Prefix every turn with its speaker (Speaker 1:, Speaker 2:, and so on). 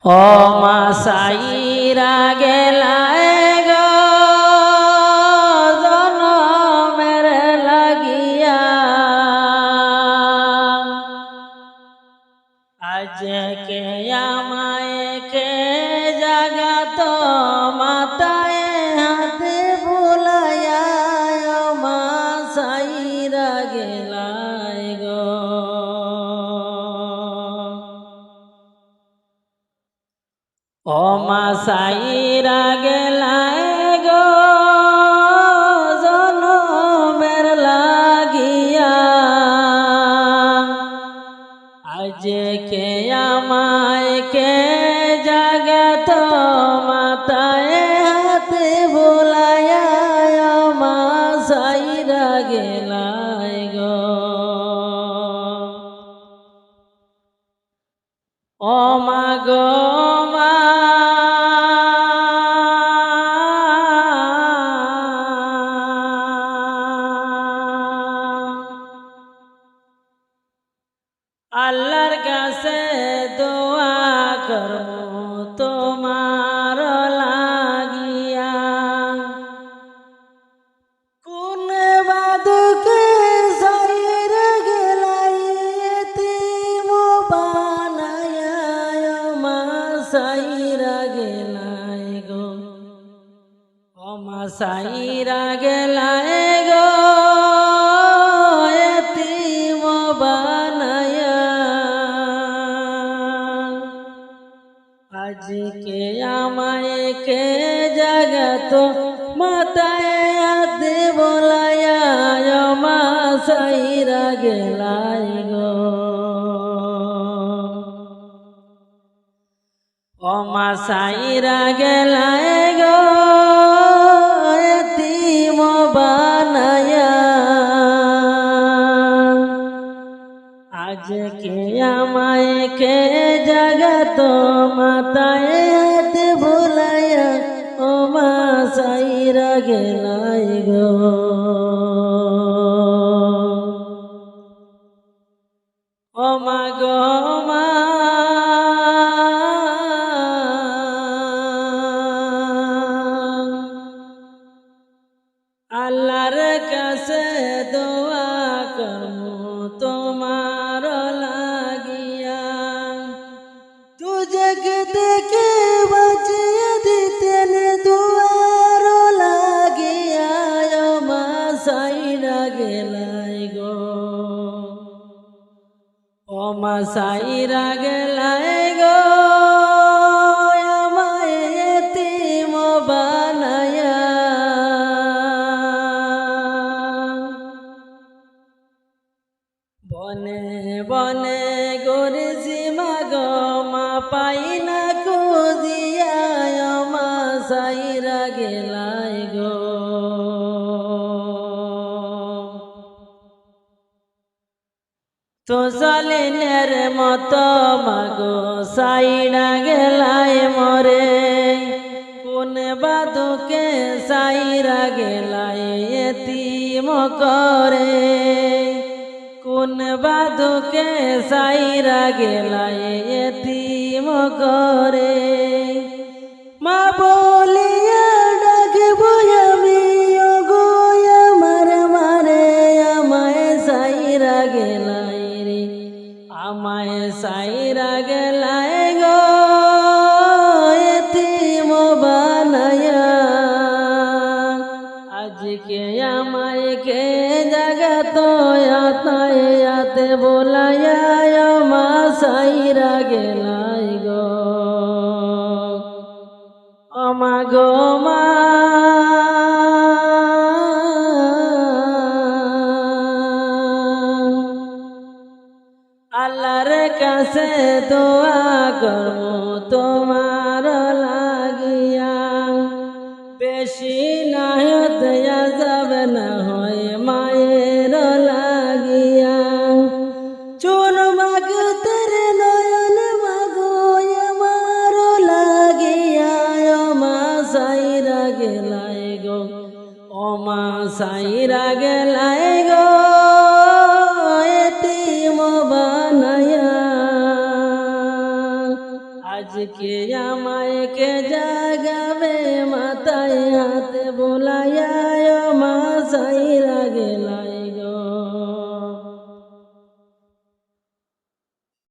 Speaker 1: ও মা সাইরা গেলায় গো জনমের লাগিয়া, আজকে আমায় কে জাগাত মাথায় হাতে বুলাইয়া, ও মা সাইরা গেলায় গো। ও মা সাইরা গেলায় গো জনমের লাগিয়া, আজকে আমায় কে জাগাত মাথায় হাতে বুলাইয়া, ও মা সাইরা গেলায় গো। ও মা গো মা আল্লাহর কাছে দোয়া করবো তোমার লাগিয়া, কোন বাদকে সাইরা গেলাই এতিম বানায়া, ও মা সাইরা গেলাই গো। ও মা সাইরা গেলাই গো এতিম বানায়া, আজকে আমায় কে জাগাত মাথায় হাতে বুলাইয়া, ও মা সাইরা গেলাই গো। ও মা সাইরা গেলাই গো এতিম বানায়া, আজকে আমায় কে জাগাত মাথায় হাতে বুলাইয়া, ও মা সাইরা গেলাই গো। ও মা গো মা আল্লাহর কাছে দোয়া করবো তোমার লাগিয়া, তুঝকে দেখে বাঁচিয়ে দিতেন দুয়ার লাগিয়া, ও মা সাইরা গেলাই গো। ও মা সাইরা গেলাই গো আমায় এতিম বানায়া, বনে বনে গরেছি মাগো মা পাই না খুঁজিয়া, ও মা সাইরা গেলাই গো। তো জালিনের মতো মাগো সাইরা গেলাই মরে, কোন বাদুকে সাইরা গেলাই এতিম করে, কোন বাদুকে সাইরা গেলাই এতিম করে। মা বলিয়া ডাকবো আমি, ও গো আমার মারে, আমায় সাইরা গেলাই রে, আমায় সাইরা গেলাই গো এতিম বানায়া, আজকে আমায় কে জাগাত হাতে বুলাইয়া, ও মা সাইরা গেলাই গো। ও মা গো মা আল্লাহর কাছে দোয়া করবো তোমার লাগিয়া, বেশি না হতে যাবে না হয় মায়ের লাগিয়া, চোর মাগতে নয়ন মাগো আমার লাগিয়া, ও মা সাইরা গেলাই গো। ও মা সাইরা গেলাই গো এতিম বানায়া, আজকে আজকে আমায় কে জাগাবে মাথায় হাতে বোলাইয়া মা সাই